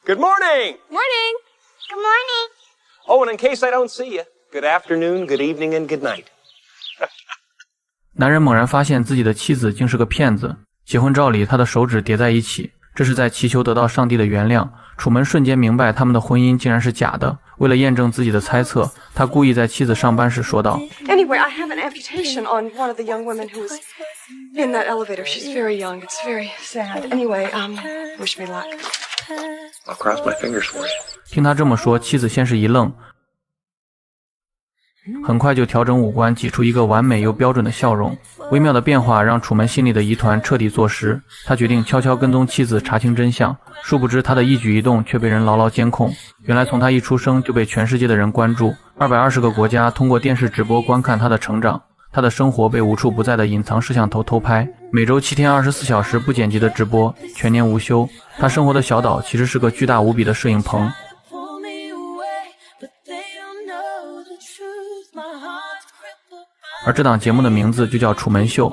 Good morning. Morning. Good morning. Oh, and in case I don't see you, good afternoon, good evening, and good night. 男人猛然发现自己的妻子竟是个骗子，结婚照里他的手指叠在一起，这是在祈求得到上帝的原谅。楚门瞬间明白他们的婚姻竟然是假的，为了验证自己的猜测，他故意在妻子上班时说道 Anyway, I have an amputation on one of the young women who was in that elevator. She's very young. It's very sad. Anyway, wish me luck. I'll cross my fingers for you. 听他这么说，妻子先是一愣，很快就调整五官，挤出一个完美又标准的笑容。微妙的变化让楚门心里的疑团彻底坐实，他决定悄悄跟踪妻子查清真相。殊不知他的一举一动却被人牢牢监控。原来从他一出生就被全世界的人关注，220个国家通过电视直播观看他的成长。他的生活被无处不在的隐藏摄像头偷拍，每周7天24小时不剪辑的直播，全年无休。他生活的小岛其实是个巨大无比的摄影棚。而这档节目的名字就叫楚门秀。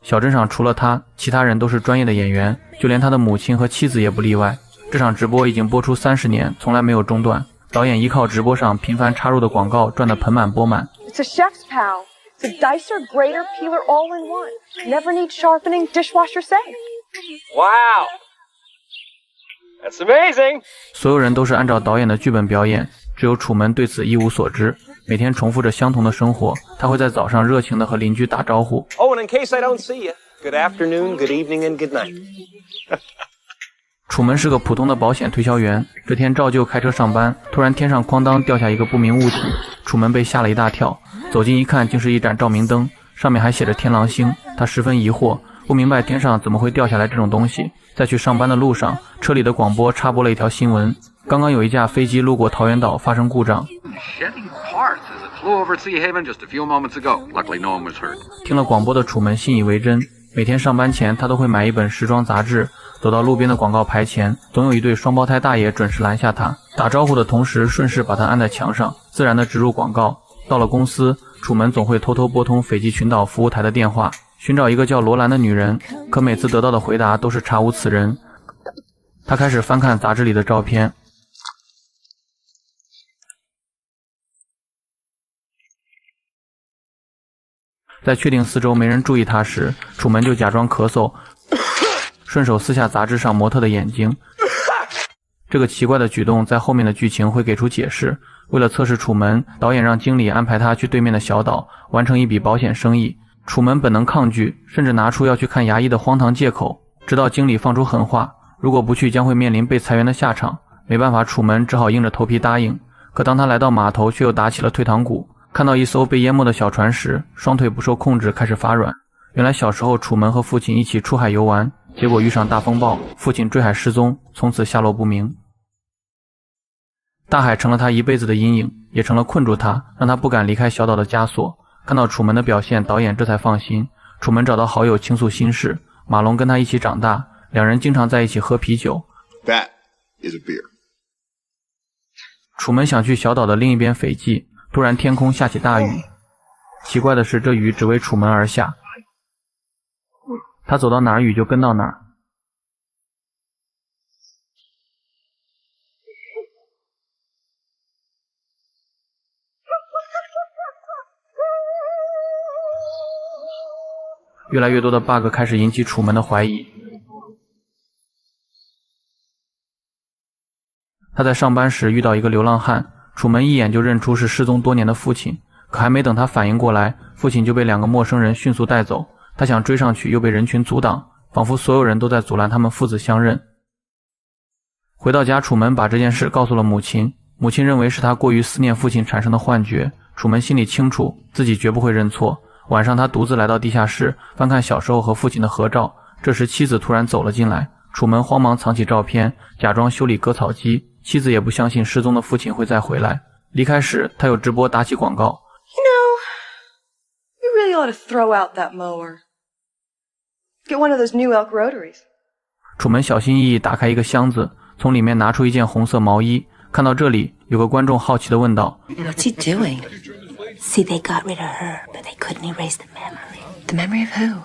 小镇上除了他，其他人都是专业的演员，就连他的母亲和妻子也不例外。这场直播已经播出30年，从来没有中断。导演依靠直播上频繁插入的广告赚得盆满钵满。It's a chef's pal. It's a dicer, grater, peeler, all in one. Never need sharpening, dishwasher safe. Wow. That's amazing. 所有人都是按照导演的剧本表演，只有楚门对此一无所知。每天重复着相同的生活，他会在早上热情地和邻居打招呼。Oh, and in case I don't see you, good afternoon, good evening, and good night. 楚门是个普通的保险推销员，这天照旧开车上班，突然天上哐当掉下一个不明物体，楚门被吓了一大跳，走近一看，竟是一盏照明灯，上面还写着天狼星。他十分疑惑，不明白天上怎么会掉下来这种东西。在去上班的路上，车里的广播插播了一条新闻，刚刚有一架飞机路过桃源岛发生故障。听了广播的楚门信以为真，每天上班前他都会买一本时装杂志，走到路边的广告牌前，总有一对双胞胎大爷准时拦下他，打招呼的同时顺势把他按在墙上，自然地植入广告。到了公司，楚门总会偷偷拨通斐济群岛服务台的电话，寻找一个叫罗兰的女人，可每次得到的回答都是查无此人。他开始翻看杂志里的照片，在确定四周没人注意他时，楚门就假装咳嗽，顺手撕下杂志上模特的眼睛。这个奇怪的举动在后面的剧情会给出解释。为了测试楚门，导演让经理安排他去对面的小岛完成一笔保险生意。楚门本能抗拒，甚至拿出要去看牙医的荒唐借口，直到经理放出狠话，如果不去将会面临被裁员的下场。没办法，楚门只好硬着头皮答应。可当他来到码头，却又打起了退堂鼓。看到一艘被淹没的小船时，双腿不受控制开始发软。原来小时候楚门和父亲一起出海游玩，结果遇上大风暴，父亲坠海失踪，从此下落不明。大海成了他一辈子的阴影，也成了困住他，让他不敢离开小岛的枷锁。看到楚门的表现，导演这才放心。楚门找到好友倾诉心事，马龙跟他一起长大，两人经常在一起喝啤酒。 That is a beer. 楚门想去小岛的另一边斐济，突然天空下起大雨。奇怪的是，这雨只为楚门而下，他走到哪儿雨就跟到哪儿。越来越多的 bug 开始引起楚门的怀疑。他在上班时遇到一个流浪汉，楚门一眼就认出是失踪多年的父亲，可还没等他反应过来，父亲就被2个陌生人迅速带走。他想追上去，又被人群阻挡，仿佛所有人都在阻拦他们父子相认。回到家，楚门把这件事告诉了母亲，母亲认为是他过于思念父亲产生的幻觉。楚门心里清楚，自己绝不会认错。晚上他独自来到地下室，翻看小时候和父亲的合照。这时妻子突然走了进来，楚门慌忙藏起照片，假装修理割草机。妻子也不相信失踪的父亲会再回来。离开时，他又直播打起广告。You know, you really ought to throw out that mower. Get one of those new elk rotaries. 楚门小心翼翼打开一个箱子，从里面拿出一件红色毛衣。看到这里，有个观众好奇地问道 What's he doing? See, they got rid of her, but they couldn't erase the memory. The memory of who?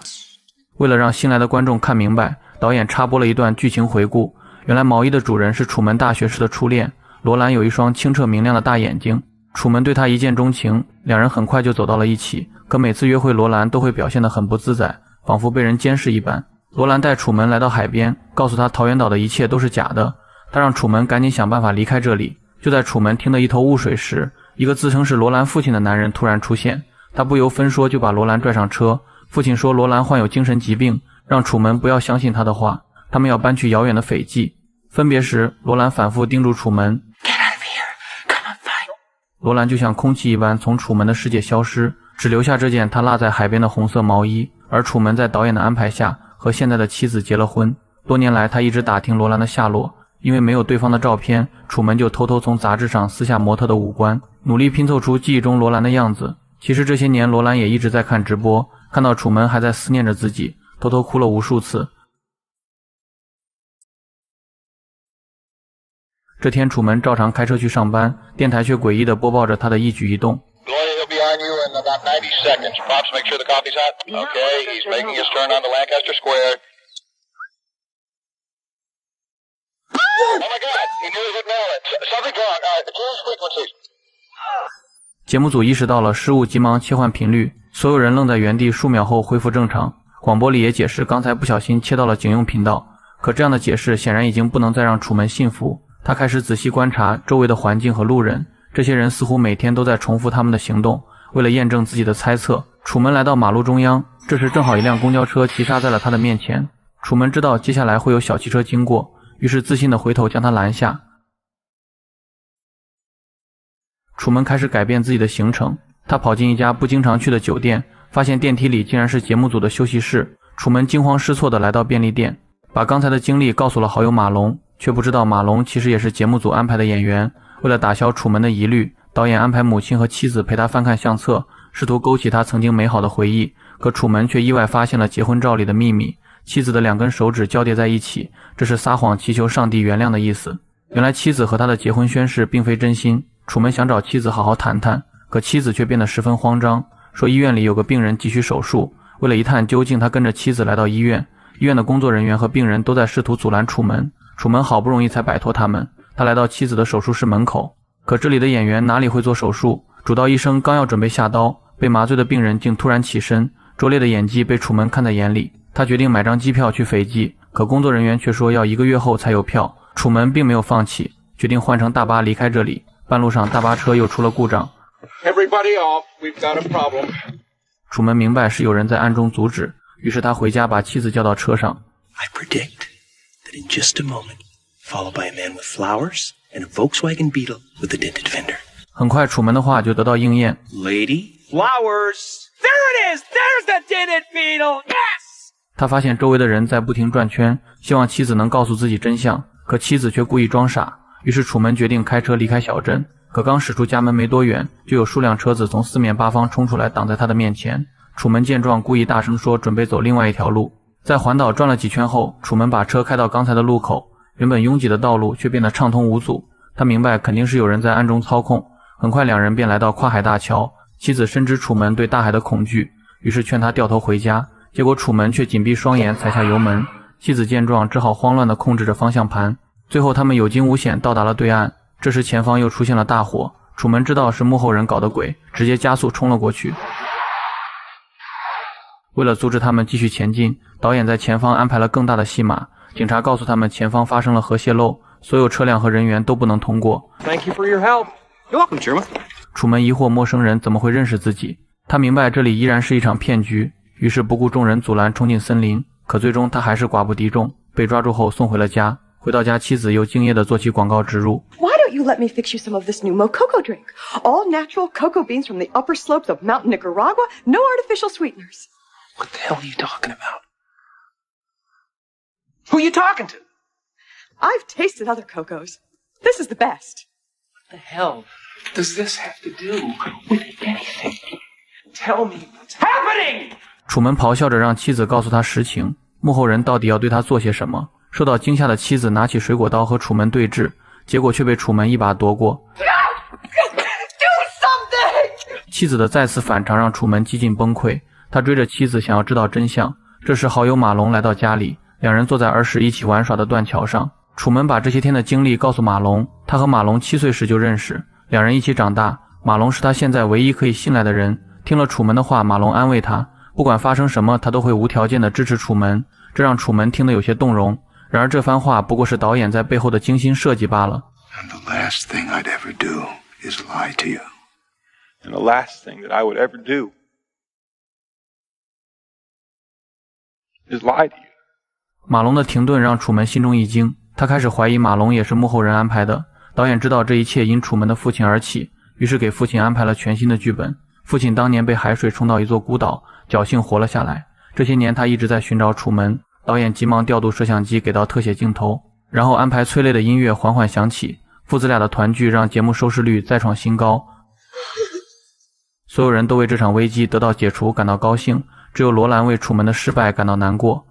为了让新来的观众看明白，导演插播了一段剧情回顾。原来毛衣的主人是楚门大学时的初恋，罗兰有一双清澈明亮的大眼睛，楚门对她一见钟情，两人很快就走到了一起。可每次约会罗兰都会表现得很不自在，仿佛被人监视一般。罗兰带楚门来到海边，告诉他桃源岛的一切都是假的，他让楚门赶紧想办法离开这里。就在楚门听得一头雾水时，一个自称是罗兰父亲的男人突然出现，他不由分说就把罗兰拽上车。父亲说罗兰患有精神疾病，让楚门不要相信他的话，他们要搬去遥远的斐济。分别时，罗兰反复叮嘱楚门 Get out of here. Come on, fine. 罗兰就像空气一般从楚门的世界消失，只留下这件他落在海边的红色毛衣。而楚门在导演的安排下和现在的妻子结了婚。多年来他一直打听罗兰的下落，因为没有对方的照片，楚门就偷偷从杂志上撕下模特的五官，努力拼凑出记忆中罗兰的样子。其实这些年罗兰也一直在看直播，看到楚门还在思念着自己，偷偷哭了无数次。这天楚门照常开车去上班，电台却诡异地播报着他的一举一动。Gloria, he'll be on you in about 90 seconds. Pops, make sure the coffee's hot. Okay, he's making his turn onto Lancaster Square. Oh my God, he nearly hit Maryland. Something's wrong. Change frequencies. 节目组意识到了失误，急忙切换频率，所有人愣在原地，数秒后恢复正常。广播里也解释刚才不小心切到了警用频道，可这样的解释显然已经不能再让楚门信服。他开始仔细观察周围的环境和路人，这些人似乎每天都在重复他们的行动。为了验证自己的猜测，楚门来到马路中央，这时正好一辆公交车急刹在了他的面前。楚门知道接下来会有小汽车经过，于是自信地回头将他拦下。楚门开始改变自己的行程，他跑进一家不经常去的酒店，发现电梯里竟然是节目组的休息室。楚门惊慌失措地来到便利店，把刚才的经历告诉了好友马龙，却不知道马龙其实也是节目组安排的演员。为了打消楚门的疑虑，导演安排母亲和妻子陪他翻看相册，试图勾起他曾经美好的回忆。可楚门却意外发现了结婚照里的秘密，妻子的2根手指交叠在一起，这是撒谎祈求上帝原谅的意思。原来妻子和他的结婚宣誓并非真心，楚门想找妻子好好谈谈，可妻子却变得十分慌张，说医院里有个病人急需手术。为了一探究竟，他跟着妻子来到医院，医院的工作人员和病人都在试图阻拦楚门，楚门好不容易才摆脱他们。他来到妻子的手术室门口，可这里的演员哪里会做手术？主刀医生刚要准备下刀，被麻醉的病人竟突然起身，拙劣的演技被楚门看在眼里。他决定买张机票去斐济，可工作人员却说要1个月后才有票。楚门并没有放弃，决定换乘大巴离开这里。半路上大巴车又出了故障， Everybody off. We've got a problem. 楚门明白是有人在暗中阻止，于是他回家把妻子叫到车上。 I predict that in just a moment, followed by a man with flowers and a Volkswagen Beetle with a dented fender. 很快楚门的话就得到应验， Lady, Flowers. There it is. There's the dented beetle. Yes. 他发现周围的人在不停转圈，希望妻子能告诉自己真相，可妻子却故意装傻。于是楚门决定开车离开小镇，可刚驶出家门没多远，就有数辆车子从4面8方冲出来挡在他的面前。楚门见状故意大声说准备走另外一条路。在环岛转了几圈后，楚门把车开到刚才的路口，原本拥挤的道路却变得畅通无阻。他明白肯定是有人在暗中操控，很快2人便来到跨海大桥。妻子深知楚门对大海的恐惧，于是劝他掉头回家，结果楚门却紧闭双眼踩下油门。妻子见状只好慌乱地控制着方向盘。最后他们有惊无险到达了对岸，这时前方又出现了大火，楚门知道是幕后人搞的鬼，直接加速冲了过去。为了阻止他们继续前进，导演在前方安排了更大的戏码，警察告诉他们前方发生了核泄漏，所有车辆和人员都不能通过。 Thank you for your help. You're welcome, Sherman. 楚门疑惑陌生人怎么会认识自己，他明白这里依然是一场骗局，于是不顾众人阻拦冲进森林，可最终他还是寡不敌众，被抓住后送回了家。回到家，妻子又敬业地做起广告植入。 Why don't you let me fix you some of this new Mococo drink? All natural cocoa beans from the upper slopes of Mountain Nicaragua, no artificial sweeteners. what the hell are you talking about? Who you talking to? I've tasted other cocos. This is the best. What the hell does this have to do with anything? Tell me what's happening! 楚门咆哮着让妻子告诉他实情，幕后人到底要对他做些什么。受到惊吓的妻子拿起水果刀和楚门对峙，结果却被楚门一把夺过。妻子的再次反常让楚门几近崩溃，他追着妻子想要知道真相。这时好友马龙来到家里，2人坐在儿时一起玩耍的断桥上。楚门把这些天的经历告诉马龙，他和马龙7岁时就认识，两人一起长大，马龙是他现在唯一可以信赖的人。听了楚门的话，马龙安慰他，不管发生什么他都会无条件的支持楚门，这让楚门听得有些动容。然而这番话不过是导演在背后的精心设计罢了。 And the last thing I'd ever do is lie to you. And the last thing that I would ever do is lie to you. 马龙的停顿让楚门心中一惊，他开始怀疑马龙也是幕后人安排的。导演知道这一切因楚门的父亲而起，于是给父亲安排了全新的剧本。父亲当年被海水冲到一座孤岛，侥幸活了下来。这些年他一直在寻找楚门。导演急忙调度摄像机给到特写镜头，然后安排催泪的音乐缓缓响起。父子俩的团聚让节目收视率再创新高，所有人都为这场危机得到解除感到高兴，只有罗兰为楚门的失败感到难过。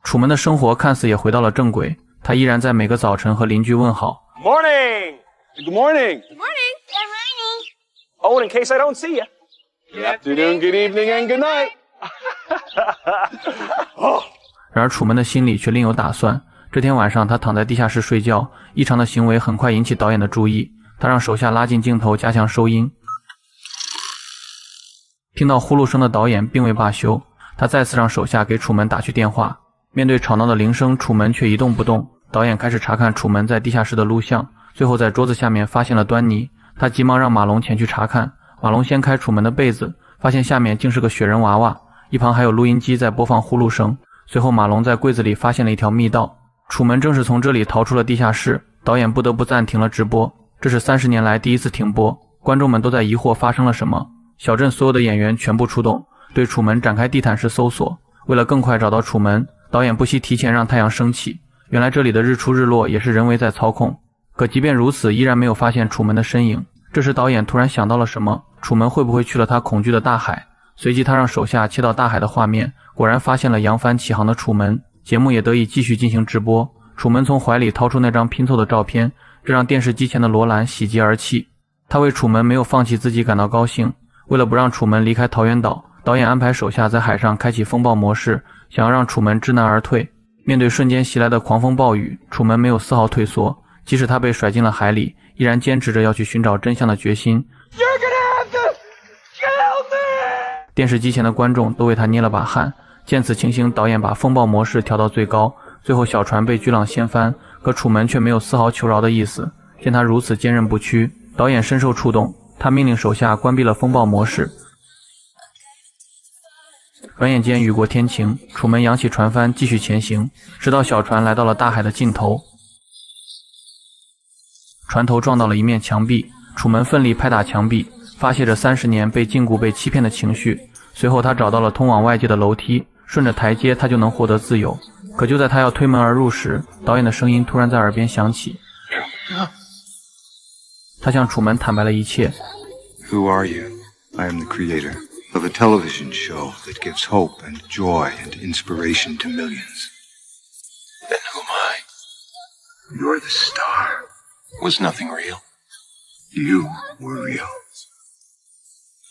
楚门的生活看似也回到了正轨，他依然在每个早晨和邻居问好。 Morning! Good morning! Good morning. Good morning. Oh, and in case I don't see you. Good afternoon, good evening, and good night. 然而楚门的心里却另有打算。这天晚上他躺在地下室睡觉，异常的行为很快引起导演的注意，他让手下拉近镜头加强收音。听到呼噜声的导演并未罢休，他再次让手下给楚门打去电话。面对吵闹的铃声，楚门却一动不动。导演开始查看楚门在地下室的录像，最后在桌子下面发现了端倪。他急忙让马龙前去查看。马龙掀开楚门的被子，发现下面竟是个雪人娃娃，一旁还有录音机在播放呼噜声。随后马龙在柜子里发现了一条密道，楚门正是从这里逃出了地下室。导演不得不暂停了直播，这是30年来第一次停播，观众们都在疑惑发生了什么。小镇所有的演员全部出动，对楚门展开地毯式搜索。为了更快找到楚门，导演不惜提前让太阳升起。原来这里的日出日落也是人为在操控，可即便如此依然没有发现楚门的身影。这时导演突然想到了什么，楚门会不会去了他恐惧的大海？随即他让手下切到大海的画面，果然发现了扬帆起航的楚门。节目也得以继续进行直播。楚门从怀里掏出那张拼凑的照片，这让电视机前的罗兰喜极而泣。他为楚门没有放弃自己感到高兴。为了不让楚门离开桃源岛，导演安排手下在海上开启风暴模式，想要让楚门知难而退。面对瞬间袭来的狂风暴雨，楚门没有丝毫退缩，即使他被甩进了海里，依然坚持着要去寻找真相的决心。电视机前的观众都为他捏了把汗。见此情形，导演把风暴模式调到最高，最后小船被巨浪掀翻，可楚门却没有丝毫求饶的意思。见他如此坚韧不屈，导演深受触动，他命令手下关闭了风暴模式。转眼间雨过天晴，楚门扬起船帆继续前行，直到小船来到了大海的尽头。船头撞到了一面墙壁，楚门奋力拍打墙壁，发泄着30年被禁锢被欺骗的情绪。随后他找到了通往外界的楼梯，顺着台阶他就能获得自由。可就在他要推门而入时，导演的声音突然在耳边响起。他向楚门坦白了一切。 Who are you? I am the creator of a television show that gives hope and joy and inspiration to millions. Then who am I? You're the star. Was nothing real? You were real.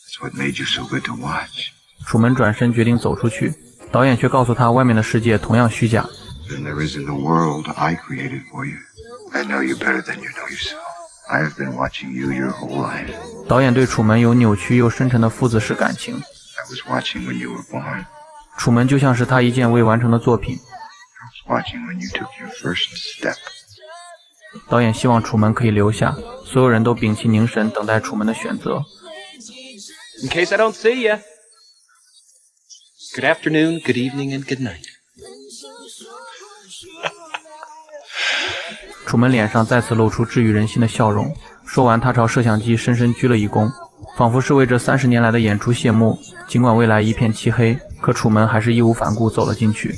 That's what made you so good to watch. 楚门转身决定走出去，导演却告诉他外面的世界同样虚假。 Then there is in the world I created for you. I know you better than you know yourself. I have been watching you your whole life. 导演对楚门有扭曲又深沉的父子式感情。 I was watching when you were born. 楚门就像是他一件未完成的作品。 I was watching when you took your first step. 导演希望楚门可以留下，所有人都屏气凝神，等待楚门的选择。 In case I don't see you. Good afternoon, good evening, and good night. 楚门脸上再次露出治愈人心的笑容。说完，他朝摄像机深深鞠了一躬，仿佛是为这30年来的演出谢幕。尽管未来一片漆黑，可楚门还是义无反顾走了进去。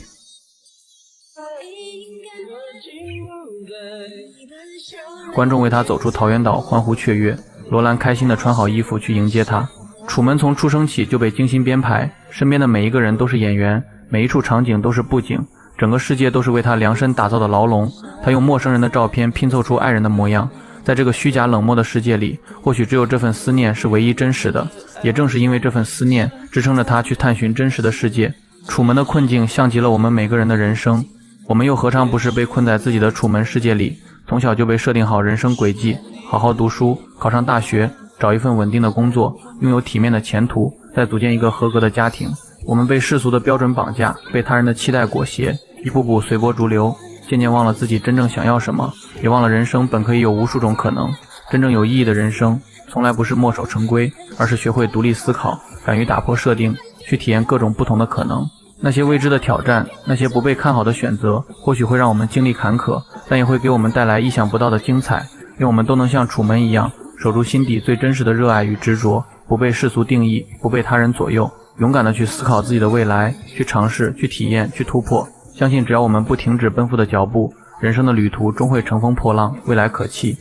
观众为他走出桃源岛欢呼雀跃，罗兰开心地穿好衣服去迎接他。楚门从出生起就被精心编排，身边的每一个人都是演员，每一处场景都是布景，整个世界都是为他量身打造的牢笼。他用陌生人的照片拼凑出爱人的模样，在这个虚假冷漠的世界里，或许只有这份思念是唯一真实的。也正是因为这份思念，支撑着他去探寻真实的世界。楚门的困境像极了我们每个人的人生。我们又何尝不是被困在自己的楚门世界里，从小就被设定好人生轨迹，好好读书，考上大学，找一份稳定的工作，拥有体面的前途，再组建一个合格的家庭。我们被世俗的标准绑架，被他人的期待裹挟，一步步随波逐流，渐渐忘了自己真正想要什么，也忘了人生本可以有无数种可能。真正有意义的人生从来不是墨守成规，而是学会独立思考，敢于打破设定，去体验各种不同的可能。那些未知的挑战，那些不被看好的选择，或许会让我们经历坎坷，但也会给我们带来意想不到的精彩。愿我们都能像楚门一样，守住心底最真实的热爱与执着，不被世俗定义，不被他人左右，勇敢地去思考自己的未来，去尝试，去体验，去突破。相信只要我们不停止奔赴的脚步，人生的旅途终会乘风破浪，未来可期。